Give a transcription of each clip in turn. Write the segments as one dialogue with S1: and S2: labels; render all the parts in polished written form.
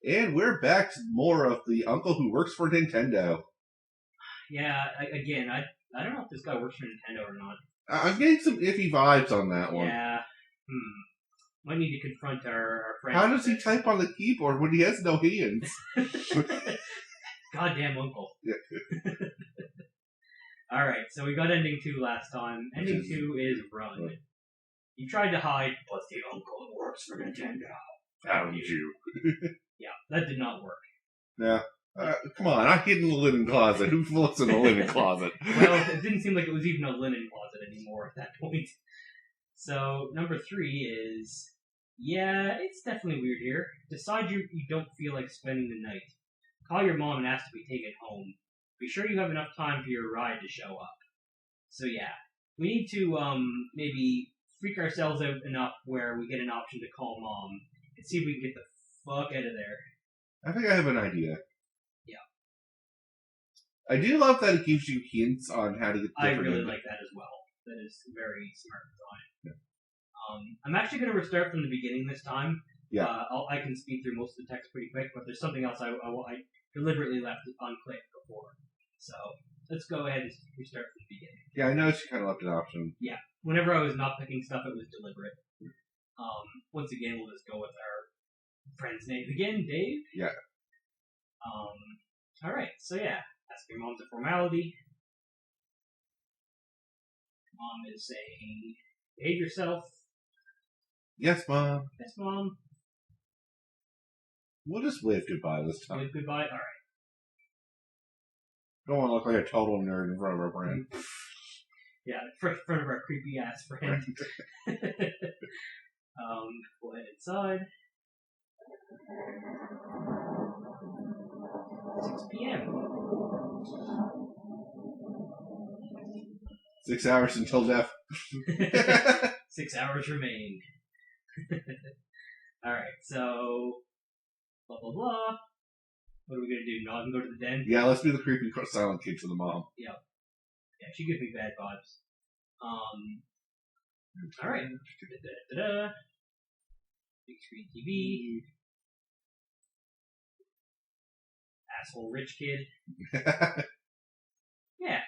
S1: And we're back to more of the uncle who works for Nintendo.
S2: Yeah, I don't know if this guy works for Nintendo or not.
S1: I'm getting some iffy vibes on that one.
S2: Yeah. Might need to confront our friend.
S1: How does he type on the keyboard when he has no hands?
S2: Goddamn uncle.
S1: Yeah.
S2: Alright, so we got ending 2 last time. Ending 2 is Run. You tried to hide, but the uncle works for Nintendo.
S1: Found you.
S2: Yeah, that did not work.
S1: Yeah. Come on, I hid in the linen closet. Who looks in the linen closet?
S2: Well, it didn't seem like it was even a linen closet anymore at that point. So, number 3 is, yeah, it's definitely weird here. Decide you don't feel like spending the night. Call your mom and ask to be taken home. Be sure you have enough time for your ride to show up. So yeah, we need to maybe freak ourselves out enough where we get an option to call mom and see if we can get the fuck out of there.
S1: I think I have an idea.
S2: Yeah.
S1: I do love that it gives you hints on how to get
S2: I really like that as well. That is very smart design.
S1: Yeah.
S2: I'm actually going to restart from the beginning this time.
S1: Yeah.
S2: I can speed through most of the text pretty quick, but there's something else I deliberately left unclicked before. So let's go ahead and restart from the beginning.
S1: Yeah, I know she kind of left an option.
S2: Yeah. Whenever I was not picking stuff, it was deliberate. Once again, we'll just go with our friend's name again, Dave.
S1: Yeah.
S2: Alright, so yeah. Ask your mom's a formality. Mom is saying, behave yourself.
S1: Yes, Mom.
S2: Yes, Mom.
S1: We'll just wave goodbye this time.
S2: Wave goodbye? Alright.
S1: Don't want to look like a total nerd in front of our friend.
S2: Yeah, in front of our creepy ass friend. Go ahead inside. 6 p.m.
S1: 6 hours until death.
S2: 6 hours remain. Alright, so blah blah blah. What are we gonna do? Nod and go to the den?
S1: Yeah, let's be the creepy silent kid to the mom.
S2: Yeah. Yeah, she gives me bad vibes. Alright. Big screen TV. Asshole rich kid. Yeah.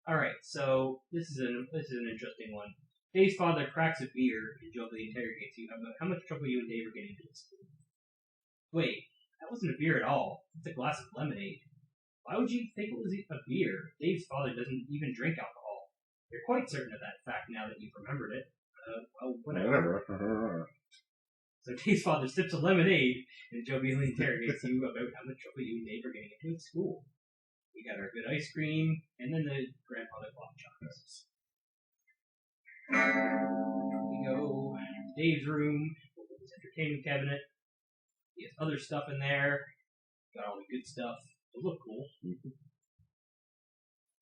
S2: Alright, so this is an interesting one. Dave's father cracks a beer and jovially interrogates you about how much trouble you and Dave are getting into at school. Wait, that wasn't a beer at all. It's a glass of lemonade. Why would you think it was a beer? Dave's father doesn't even drink alcohol. You're quite certain of that fact now that you've remembered it. Well, whatever. So Dave's father sips a lemonade and jovially interrogates you about how much trouble you and Dave are getting into at school. We got our good ice cream, and then the grandfather clock chocolates. We go to Dave's room, open his entertainment cabinet. He has other stuff in there. Got all the good stuff. They look cool.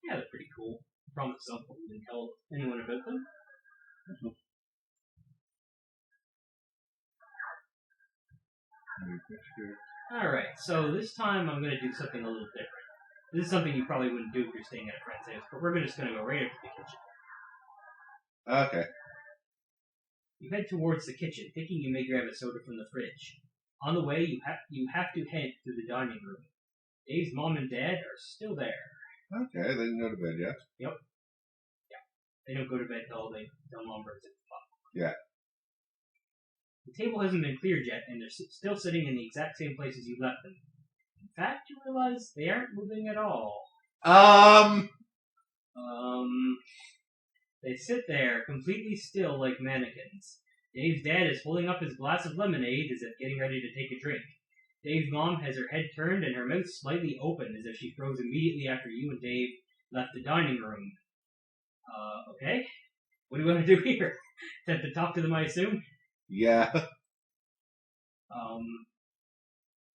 S2: Yeah, they're pretty cool. I promise Uncle didn't tell anyone about them. Alright, so this time I'm going to do something a little different. This is something you probably wouldn't do if you're staying at a friend's house, but we're just going to go right up to the kitchen.
S1: Okay.
S2: You head towards the kitchen, thinking you may grab a soda from the fridge. On the way, you have to head to the dining room. Dave's mom and dad are still there.
S1: Okay, they didn't go to bed yet.
S2: Yep. Yeah. They don't go to bed till mom brings it.
S1: Yeah.
S2: The table hasn't been cleared yet, and they're still sitting in the exact same place as you left them. In fact, you realize they aren't moving at all. They sit there, completely still like mannequins. Dave's dad is holding up his glass of lemonade as if getting ready to take a drink. Dave's mom has her head turned and her mouth slightly open as if she froze immediately after you and Dave left the dining room. Okay? What do we want to do here? Attempt to talk to them, I assume?
S1: Yeah.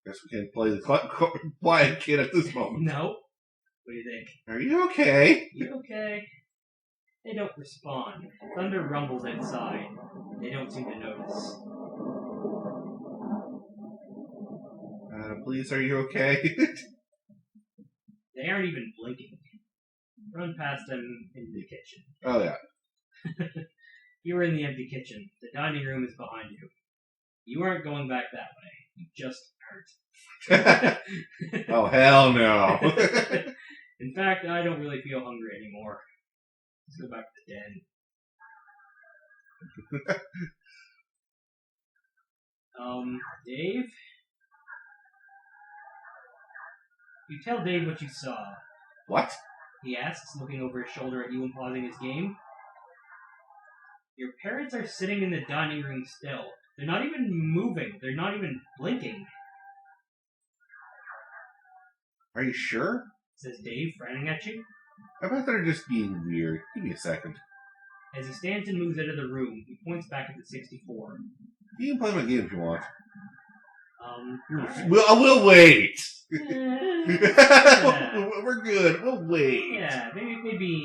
S1: Guess we can't play the quiet kid at this moment.
S2: No. What do you think?
S1: Are you okay?
S2: You okay? They don't respond. Thunder rumbles outside. They don't seem to notice.
S1: Please, are you okay?
S2: They aren't even blinking. Run past them into the kitchen.
S1: Oh, yeah.
S2: You are in the empty kitchen. The dining room is behind you. You aren't going back that way. You just hurt.
S1: Oh, hell no.
S2: In fact, I don't really feel hungry anymore. Let's go back to the den. Dave? You tell Dave what you saw.
S1: What?
S2: He asks, looking over his shoulder at you and pausing his game. Your parents are sitting in the dining room still. They're not even moving. They're not even blinking.
S1: Are you sure?
S2: Says Dave, frowning at you.
S1: I bet they're just being weird. Give me a second.
S2: As he stands and moves out of the room, he points back at the 64.
S1: You can play my game if you want.
S2: Right.
S1: We'll wait.
S2: Yeah.
S1: We're good. We'll wait.
S2: Yeah, maybe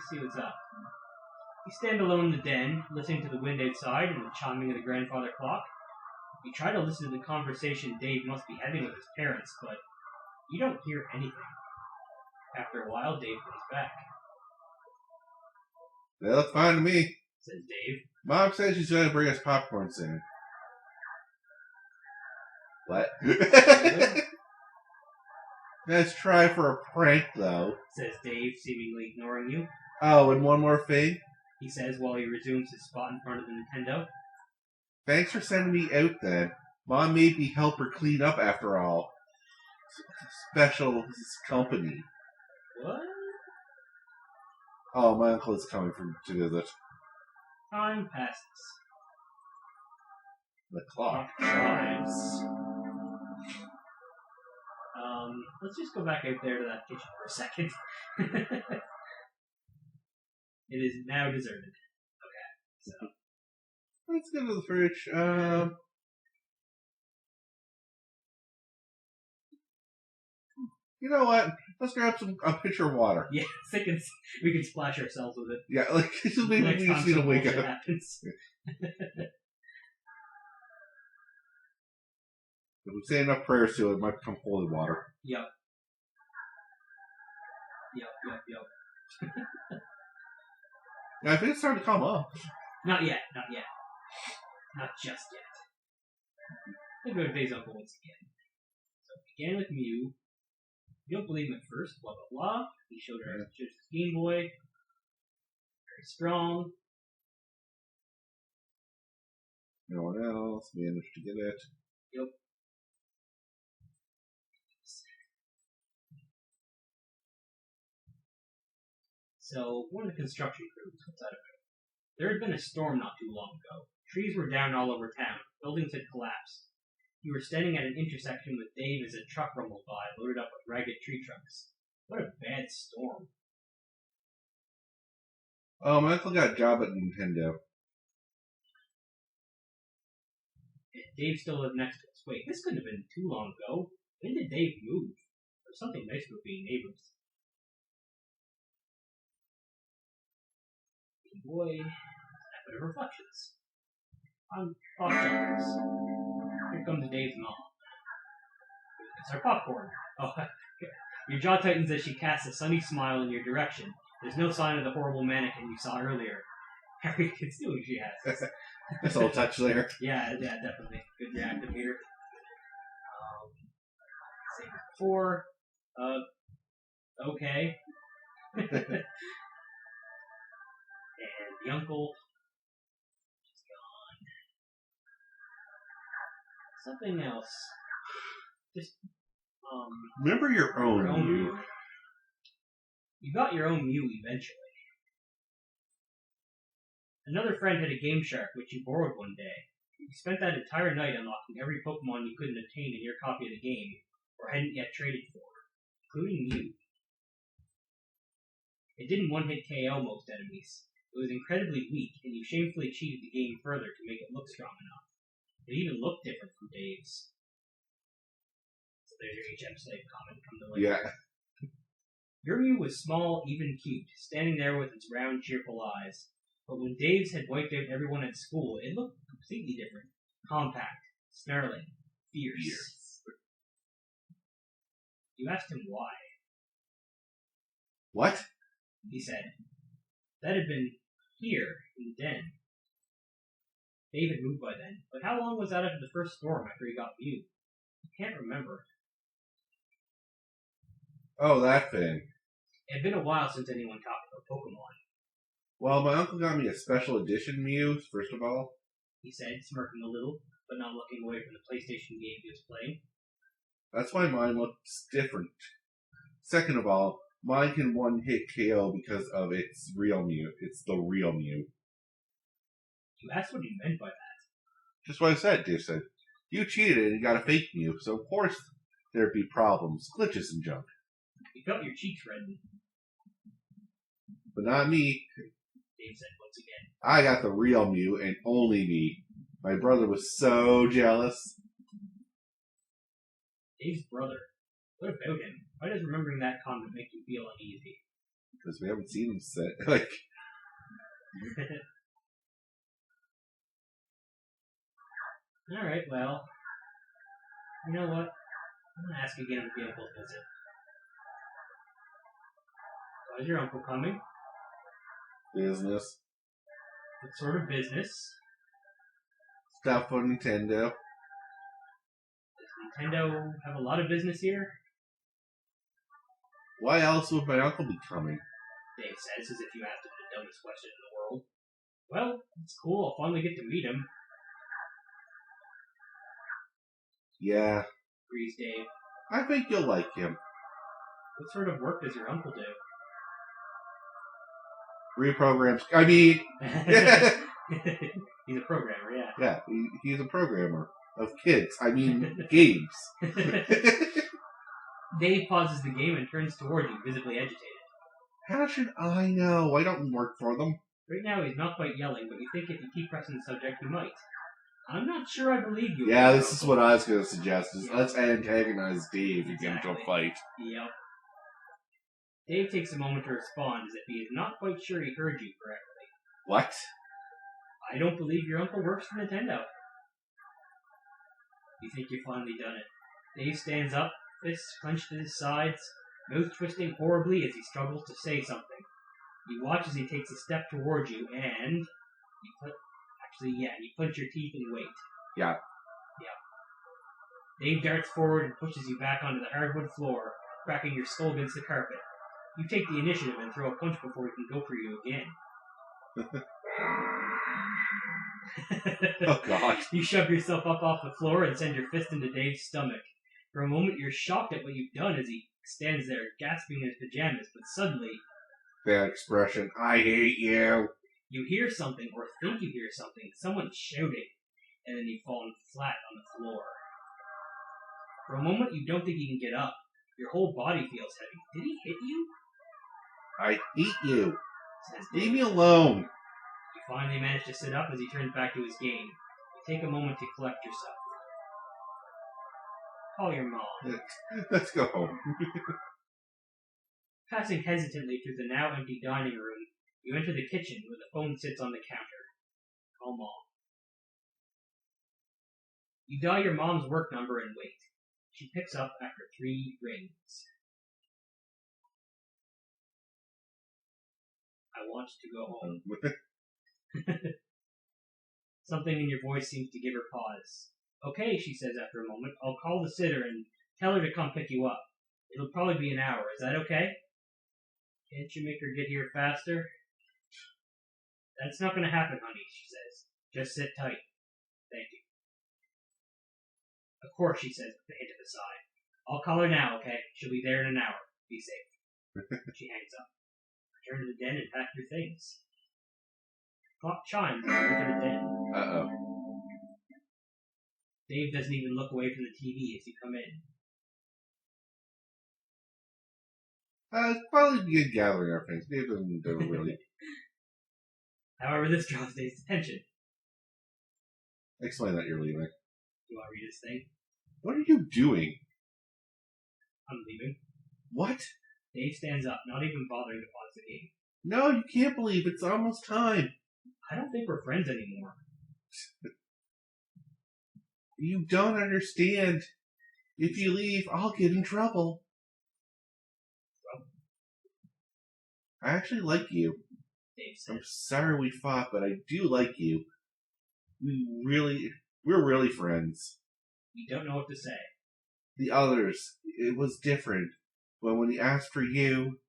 S2: see what's up. You stand alone in the den, listening to the wind outside and the chiming of the grandfather clock. You try to listen to the conversation Dave must be having with his parents, but you don't hear anything. After a while, Dave comes back.
S1: They look fine to me.
S2: Says Dave.
S1: Mom says she's going to bring us popcorn soon. What? Let's try for a prank, though.
S2: Says Dave, seemingly ignoring you.
S1: Oh, and one more thing.
S2: He says while he resumes his spot in front of the Nintendo.
S1: Thanks for sending me out, then. Mom made me help her clean up after all. Special company.
S2: What?
S1: Oh, my uncle is coming to visit.
S2: Time passes.
S1: The clock
S2: chimes. Let's just go back out there to that kitchen for a second. It is now deserted. Okay, so
S1: let's go to the fridge. You know what? Let's grab a pitcher of water.
S2: Yeah, we can splash ourselves with it.
S1: Yeah, like maybe we just need to wake up.
S2: Happens.
S1: If we say enough prayers to it, it might become holy water.
S2: Yep.
S1: Yeah, I think it's starting to come up.
S2: Not yet. Not just yet. Think about Dave's uncle once again. So it began with Mew. You don't believe him at first, blah blah blah. He showed her his Game Boy. Very strong.
S1: No one else managed to get it.
S2: Yep. So, one of the construction crews was out of it. There had been a storm not too long ago. Trees were down all over town. Buildings had collapsed. You were standing at an intersection with Dave as a truck rumbled by, loaded up with ragged tree trunks. What a bad storm.
S1: Oh, my uncle got a job at Nintendo.
S2: Dave still lived next to us. Wait, this couldn't have been too long ago. When did Dave move? There's something nice about being neighbors. Boy, a bit of reflections. On pop jumpers. Here comes Dave's mom. It's our popcorn. Oh, your jaw tightens as she casts a sunny smile in your direction. There's no sign of the horrible mannequin you saw earlier. Harry can see what she has.
S1: That's a little touch there.
S2: Yeah, definitely. Good reactive here. Same as before. Okay. And the uncle is gone. Something else. Just,
S1: remember your own Mew.
S2: You got your own Mew eventually. Another friend had a Game Shark, which you borrowed one day. You spent that entire night unlocking every Pokemon you couldn't obtain in your copy of the game, or hadn't yet traded for, including you. It didn't one-hit KO most enemies. It was incredibly weak, and you shamefully cheated the game further to make it look strong enough. It even looked different from Dave's. So there's your HM Slave comment come to later.
S1: Yeah.
S2: Your Mew was small, even cute, standing there with its round, cheerful eyes. But when Dave's had wiped out everyone at school, it looked completely different. Compact, snarling, fierce. You asked him why.
S1: What?
S2: He said, that had been here in the den. Dave had moved by then, but how long was that after the first storm after he got Mew? I can't remember.
S1: Oh, that thing.
S2: It had been a while since anyone talked about Pokemon,
S1: Well, my uncle got me a special edition Mew, first of all.
S2: he said, smirking a little, but not looking away from the PlayStation game he was playing.
S1: That's why mine looks different. Second of all, mine can one-hit KO because of its real Mew. It's the real Mew.
S2: You asked what he meant by that.
S1: Just what I said, Dave said. You cheated and you got a fake Mew, so of course there'd be problems, glitches and junk.
S2: You felt your cheeks redden,
S1: But not me.
S2: Dave said once again.
S1: I got the real Mew and only me. My brother was so jealous.
S2: Dave's brother. What about him? Why does remembering that comment make you feel uneasy?
S1: Because we haven't seen him sit. Like,
S2: Alright, well. You know what? I'm gonna ask again if the uncle's visit. Why is your uncle coming?
S1: business.
S2: What sort of business?
S1: Stuff for Nintendo.
S2: Does Nintendo have a lot of business here?
S1: Why else would my uncle be coming?
S2: Dave says, as if you asked him the dumbest question in the world. Well, it's cool. I'll finally get to meet him,
S1: Yeah,
S2: agrees Dave.
S1: I think you'll like him.
S2: What sort of work does your uncle do?
S1: Reprograms. I mean,
S2: He's a programmer, yeah.
S1: yeah, he's a programmer of kids. I mean, games.
S2: Dave pauses the game and turns toward you, visibly agitated.
S1: How should I know? I don't work for them.
S2: Right now, he's not quite yelling, but you think if you keep pressing the subject, he might. I'm not sure I believe you.
S1: Yeah, this is what I was going to suggest. Is
S2: Yeah.
S1: let's antagonize Dave and get into a fight.
S2: Yep. Dave takes a moment to respond as if he is not quite sure he heard you correctly.
S1: What?
S2: I don't believe your uncle works for Nintendo. You think you've finally done it. Dave stands up, fists clenched at his sides, mouth twisting horribly as he struggles to say something. You watch as he takes a step towards you, and you clench your teeth and wait.
S1: Yeah.
S2: Dave darts forward and pushes you back onto the hardwood floor, cracking your skull against the carpet. You take the initiative and throw a punch before he can go for you again.
S1: Oh, God.
S2: You shove yourself up off the floor and send your fist into Dave's stomach. For a moment, you're shocked at what you've done as he stands there, gasping in his pajamas, but suddenly,
S1: Bad expression. I hate you.
S2: you hear something, or think you hear something, someone shouting, and then you've fallen flat on the floor. For a moment, you don't think you can get up. Your whole body feels heavy. Did he hit you?
S1: I hate you.
S2: Says
S1: Leave
S2: Dave.
S1: me alone.
S2: You finally manage to sit up as he turns back to his game. You take a moment to collect yourself. Call your mom.
S1: Let's go home.
S2: Passing hesitantly through the now empty dining room, you enter the kitchen where the phone sits on the counter. Call Mom. You dial your mom's work number and wait. She picks up after 3 rings. I want to go home. Something in your voice seems to give her pause. Okay, she says after a moment. I'll call the sitter and tell her to come pick you up. It'll probably be an hour. Is that okay? Can't you make her get here faster? That's not going to happen, honey, she says. Just sit tight. Thank you. Of course, she says with a hint of a sigh. I'll call her now, okay? She'll be there in an hour. Be safe. She hangs up. Return to the den and pack your things. Clock chimes and you enter the den.
S1: Uh-oh.
S2: Dave doesn't even look away from the TV as you come in.
S1: It's probably a good gathering our things. Dave doesn't do really.
S2: However, this draws Dave's attention.
S1: Explain that you're leaving.
S2: Do I read his thing?
S1: What are you doing?
S2: I'm leaving.
S1: What?
S2: Dave stands up, not even bothering to pause the game.
S1: No, you can't believe it's almost time.
S2: I don't think we're friends anymore.
S1: You don't understand. If you leave, I'll get in trouble. I actually like you.
S2: Dave
S1: I'm
S2: says.
S1: sorry we fought, but I do like you. we're really friends.
S2: You don't know what to say.
S1: The others, it was different. But when he asked for you,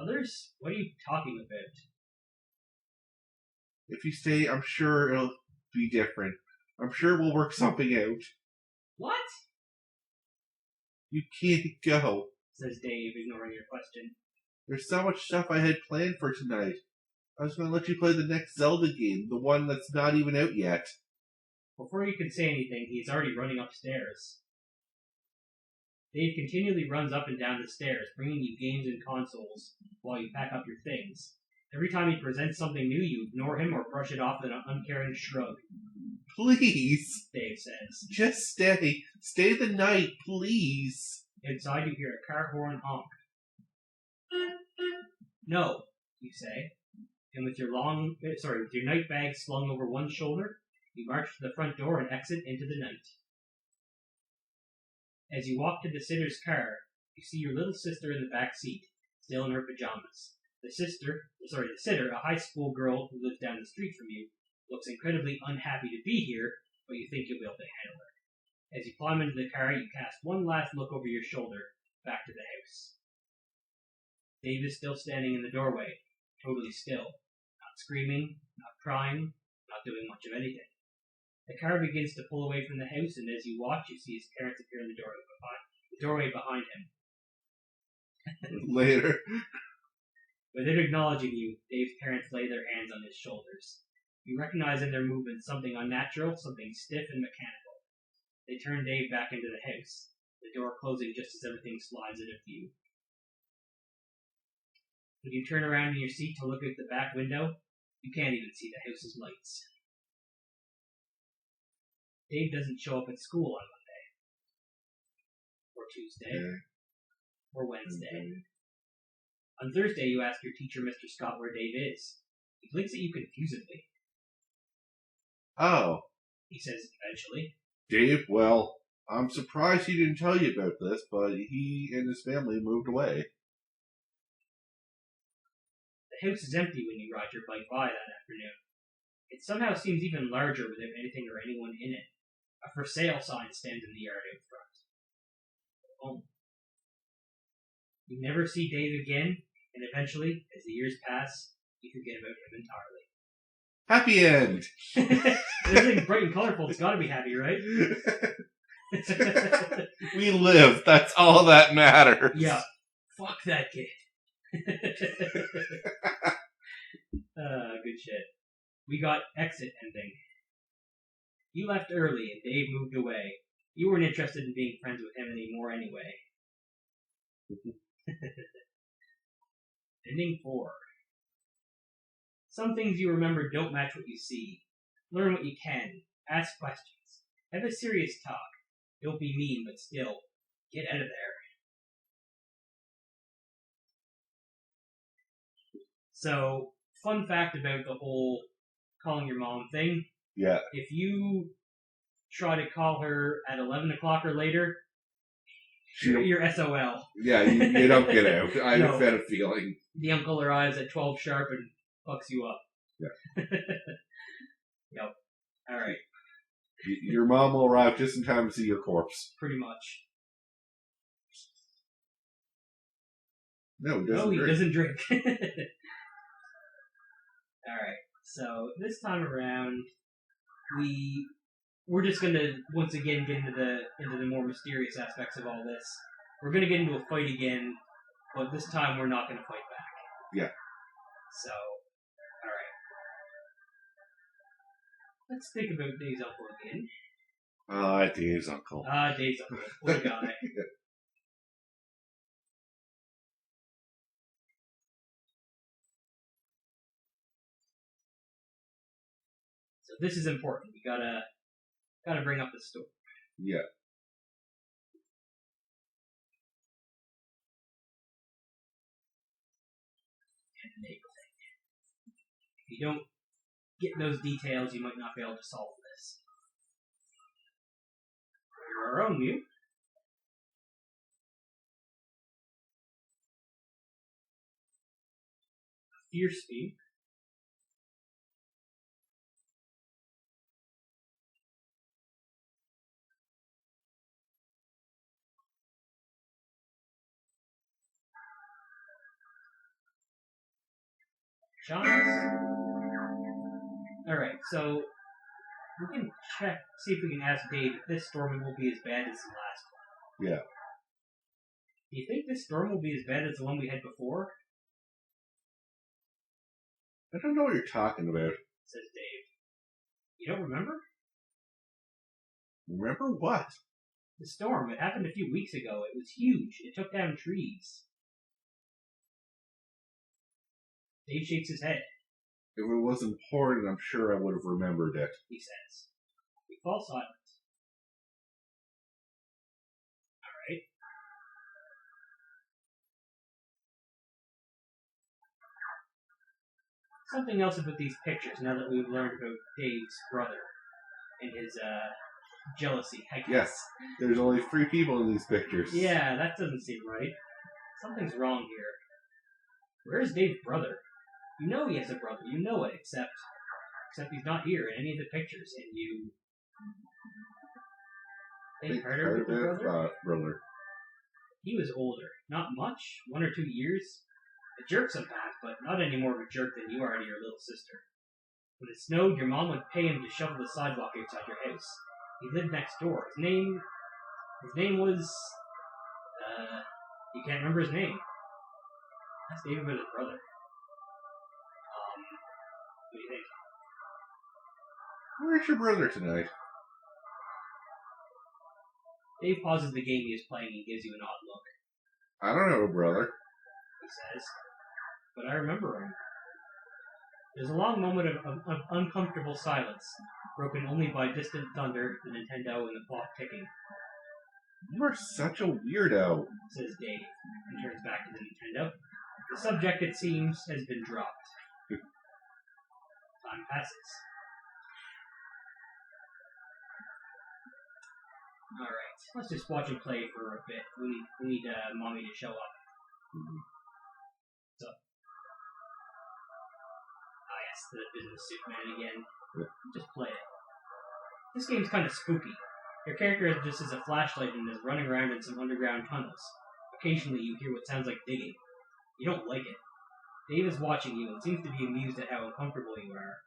S2: Others? What are you talking about?
S1: if you stay, I'm sure it'll be different. I'm sure we'll work something out.
S2: What?
S1: You can't go.
S2: Says Dave, ignoring your question.
S1: There's so much stuff I had planned for tonight. I was going to let you play the next Zelda game, the one that's not even out yet.
S2: Before you can say anything, he's already running upstairs. Dave continually runs up and down the stairs, bringing you games and consoles while you pack up your things. Every time he presents something new, you ignore him or brush it off with an uncaring shrug.
S1: Please,
S2: Dave says.
S1: just stay. Stay the night, please.
S2: Inside, you hear a car horn honk. No, you say, and with your night bag slung over one shoulder, you march to the front door and exit into the night. As you walk to the sitter's car, you see your little sister in the back seat, still in her pajamas. The sitter, a high school girl who lives down the street from you, looks incredibly unhappy to be here, but you think you'll be able to handle her. As you climb into the car, you cast one last look over your shoulder, back to the house. Dave is still standing in the doorway, totally still, not screaming, not crying, not doing much of anything. The car begins to pull away from the house, and as you watch, you see his parents appear in the doorway behind him.
S1: Later.
S2: Without acknowledging you, Dave's parents lay their hands on his shoulders. You recognize in their movements something unnatural, something stiff and mechanical. They turn Dave back into the house, the door closing just as everything slides out of view. When you turn around in your seat to look out the back window, you can't even see the house's lights. Dave doesn't show up at school on Monday, or Tuesday, or Wednesday. On Thursday, you ask your teacher, Mr. Scott, where Dave is. He blinks at you confusedly.
S1: Oh.
S2: He says eventually.
S1: Dave, well, I'm surprised he didn't tell you about this, but he and his family moved away.
S2: The house is empty when you ride your bike by that afternoon. It somehow seems even larger without anything or anyone in it. A for sale sign stands in the yard out front. Home. You never see Dave again, and eventually, as the years pass, you forget about him entirely.
S1: Happy end!
S2: Everything's bright and colorful, it's gotta be happy, right?
S1: We live, that's all that matters.
S2: Yeah. Fuck that kid. Good shit. We got exit ending. You left early and Dave moved away. You weren't interested in being friends with him anymore anyway. Ending 4. Some things you remember don't match what you see. Learn what you can. Ask questions. Have a serious talk. Don't be mean, but still, get out of there. So, fun fact about the whole calling your mom thing.
S1: Yeah.
S2: If you try to call her at 11 o'clock or later, you're SOL.
S1: Yeah, you don't get out. I have had a feeling.
S2: The uncle arrives at 12 sharp and fucks you up.
S1: Yeah.
S2: Yep. Alright.
S1: Your mom will arrive just in time to see your corpse.
S2: Pretty much.
S1: No, he
S2: doesn't drink. Alright, so this time around, we're just gonna once again get into the more mysterious aspects of all this. We're gonna get into a fight again, but this time we're not gonna fight back.
S1: Yeah.
S2: So, alright. Let's think about Dave's uncle again.
S1: Dave's uncle.
S2: Dave's uncle. What a guy. So this is important. We gotta bring up the story.
S1: Yeah.
S2: If you don't get those details, you might not be able to solve this. For our own view. Fierce view. Chimes? Alright, so we can check, see if we can ask Dave if this storm will be as bad as the last one.
S1: Yeah.
S2: Do you think this storm will be as bad as the one we had before?
S1: I don't know what you're talking about.
S2: Says Dave. You don't remember?
S1: Remember what?
S2: The storm. It happened a few weeks ago. It was huge. It took down trees. Dave shakes his head.
S1: If it was important, I'm sure I would have remembered it.
S2: He says. We fall silent. Alright. Something else about these pictures, now that we've learned about Dave's brother and his, jealousy, I guess.
S1: Yes, there's only 3 people in these pictures.
S2: Yeah, that doesn't seem right. Something's wrong here. Where's Dave's brother? You know he has a brother. You know it, except he's not here in any of the pictures, and you... Think harder with your brother?
S1: Brother.
S2: He was older. Not much. 1 or 2 years. A jerk sometimes, but not any more of a jerk than you are to your little sister. When it snowed, your mom would pay him to shovel the sidewalk outside your house. He lived next door. His name was... you can't remember his name. That's David with his brother. What do you think?
S1: Where's your brother tonight?
S2: Dave pauses the game he is playing and gives you an odd look.
S1: I don't have a brother,
S2: He says. But I remember him. There's a long moment of uncomfortable silence, broken only by distant thunder, the Nintendo, and the clock ticking.
S1: You are such a weirdo,
S2: Says Dave, and turns back to the Nintendo. The subject, it seems, has been dropped. Time passes. Alright, let's just watch him play for a bit. We need Mommy to show up.
S1: Mm-hmm.
S2: So. Ah yes, the business suit man again.
S1: Yeah.
S2: Just play it. This game's kind of spooky. Your character just has a flashlight and is running around in some underground tunnels. Occasionally you hear what sounds like digging. You don't like it. Dave is watching you and seems to be amused at how uncomfortable you are.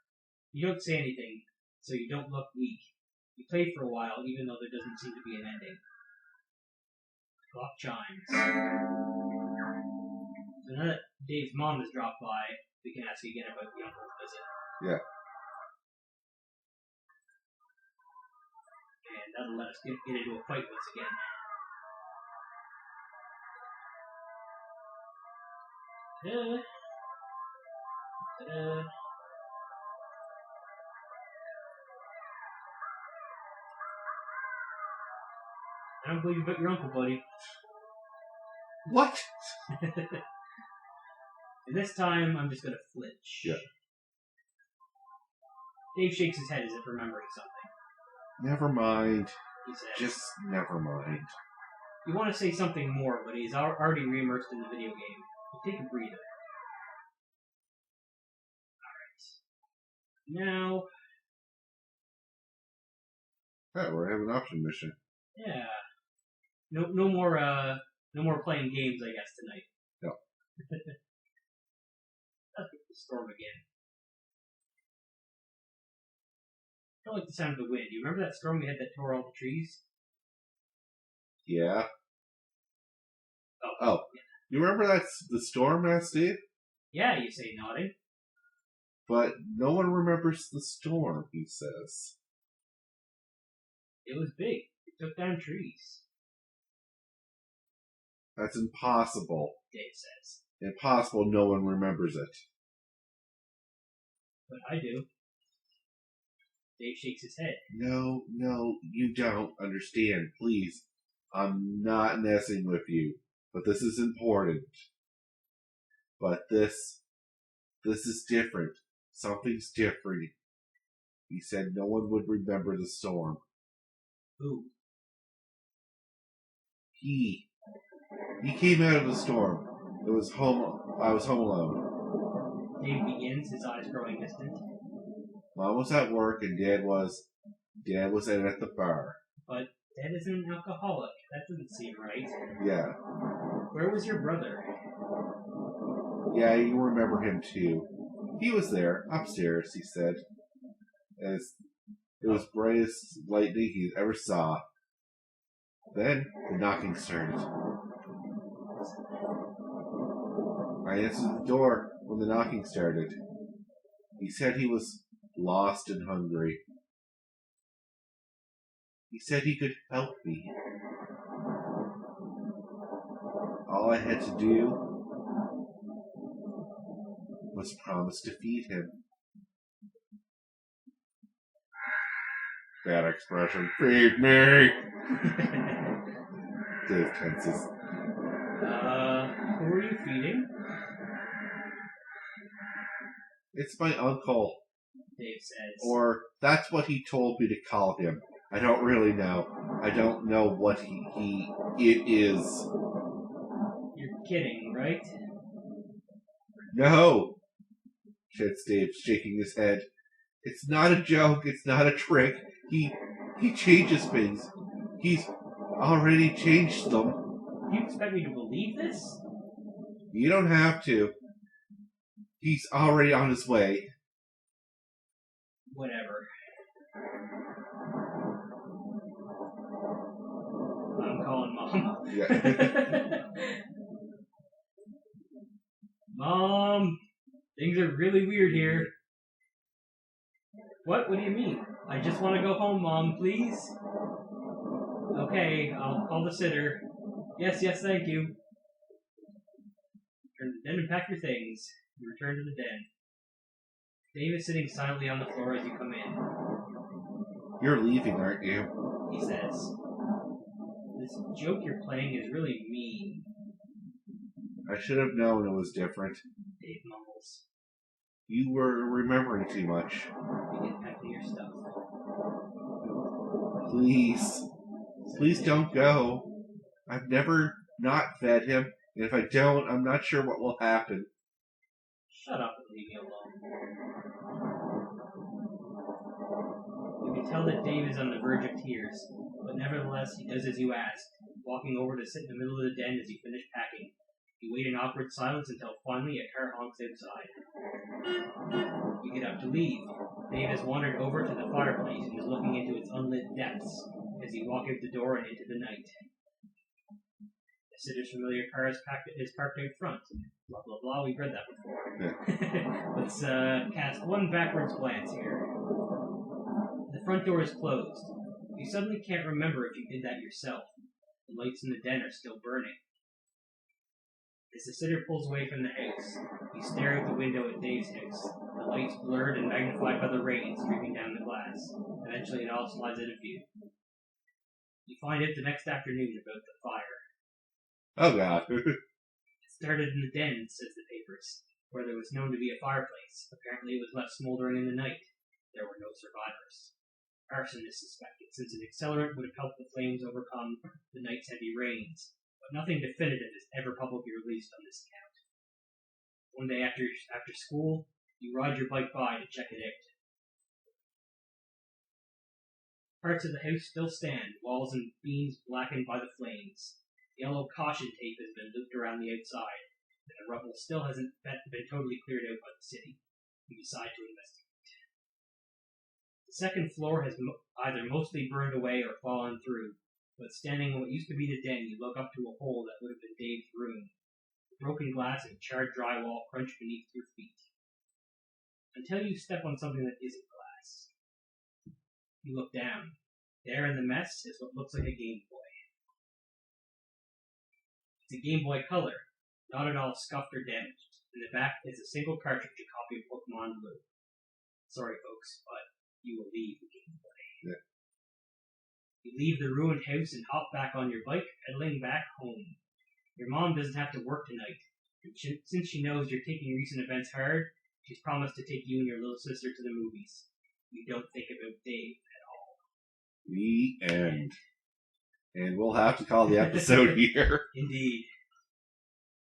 S2: You don't say anything, so you don't look weak. You play for a while, even though there doesn't seem to be an ending. Clock chimes. So now that Dave's mom has dropped by, we can ask again about the uncle's visit.
S1: Yeah.
S2: And that'll let us get into a fight once again. Ta-da. I don't believe you bet your uncle, buddy.
S1: What?
S2: And this time, I'm just gonna flinch.
S1: Yeah.
S2: Dave shakes his head as if remembering something.
S1: Never mind.
S2: He says.
S1: Just never mind.
S2: You want to say something more, but he's already re-immersed in the video game. So take a breather. Alright. Now...
S1: Oh, we're having an option mission.
S2: Yeah. No more playing games, I guess, tonight.
S1: No.
S2: Let's get the storm again. I don't like the sound of the wind. You remember that storm we had that tore all the trees?
S1: Yeah.
S2: Oh.
S1: You remember the storm, Steve?
S2: Yeah, you say, nodding.
S1: But no one remembers the storm, he says.
S2: It was big. It took down trees.
S1: That's impossible.
S2: Dave says.
S1: Impossible, no one remembers it.
S2: But I do. Dave shakes his head.
S1: No, you don't understand. Please. I'm not messing with you. But this is important. But this is different. Something's different. He said no one would remember the storm.
S2: Who?
S1: He came out of the storm. I was home alone.
S2: Dave begins, his eyes growing distant.
S1: Mom was at work and Dad was out at the bar.
S2: But Dad isn't an alcoholic. That doesn't seem right.
S1: Yeah.
S2: Where was your brother?
S1: Yeah, you remember him too. He was there, upstairs, he said, as it was brightest lightning he ever saw. Then the knocking started. I answered the door when the knocking started. He said he was lost and hungry. He said he could help me. All I had to do was promise to feed him. That expression, feed me! Dave tenses.
S2: Who are you feeding?
S1: It's my uncle.
S2: Dave says.
S1: Or that's what he told me to call him. I don't really know. I don't know what it is.
S2: You're kidding, right?
S1: No, says Dave, shaking his head. It's not a joke. It's not a trick. He changes things. He's already changed them.
S2: You expect me to believe this?
S1: You don't have to. He's already on his way.
S2: Whatever. I'm calling Mom.
S1: Yeah.
S2: Mom, things are really weird here. What? What do you mean? I just want to go home, Mom, please. Okay, I'll call the sitter. Yes, thank you. Turn to the den and pack your things. You return to the den. Dave is sitting silently on the floor as you come in.
S1: You're leaving, aren't you?
S2: He says, this joke you're playing is really mean.
S1: I should have known it was different.
S2: Dave mumbles.
S1: You were remembering too much.
S2: You get back to your stuff.
S1: Please. Please don't go. I've never not fed him, and if I don't, I'm not sure what will happen.
S2: Shut up and leave me alone. You can tell that Dave is on the verge of tears, but nevertheless he does as you ask, walking over to sit in the middle of the den as you finish packing. You wait in awkward silence until finally a car honks outside. You get up to leave. Dave has wandered over to the fireplace and is looking into its unlit depths as you walk out the door and into the night. The sitter's familiar car is parked out front. Blah, blah, blah, we've read that before.
S1: Yeah.
S2: Let's cast one backwards glance here. The front door is closed. You suddenly can't remember if you did that yourself. The lights in the den are still burning. As the sitter pulls away from the house, you stare out the window at Dave's house, the lights blurred and magnified by the rain streaming down the glass. Eventually it all slides out of view. You find out the next afternoon about the fire.
S1: Oh, God.
S2: It started in the den, says the papers, where there was known to be a fireplace. Apparently it was left smoldering in the night. There were no survivors. Arson is suspected, since an accelerant would have helped the flames overcome the night's heavy rains, but nothing definitive is ever publicly released on this account. One day after school, you ride your bike by to check it out. Parts of the house still stand, walls and beams blackened by the flames. Yellow caution tape has been looped around the outside, and the rubble still hasn't been totally cleared out by the city. You decide to investigate. The second floor has either mostly burned away or fallen through, but standing in what used to be the den, you look up to a hole that would have been Dave's room. The broken glass and charred drywall crunch beneath your feet. Until you step on something that isn't glass. You look down. There in the mess is what looks like a Game Boy. It's a Game Boy Color, not at all scuffed or damaged. In the back is a single cartridge, a copy of Pokemon Blue. Sorry, folks, but you will leave the Game Boy.
S1: Yeah.
S2: You leave the ruined house and hop back on your bike, pedaling back home. Your mom doesn't have to work tonight, and since she knows you're taking recent events hard, she's promised to take you and your little sister to the movies. You don't think about Dave at all.
S1: The end. And we'll have to call the episode here.
S2: Indeed.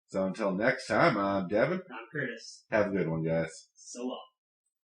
S1: So until next time, I'm Devin.
S2: I'm Curtis.
S1: Have a good one, guys.
S2: So long.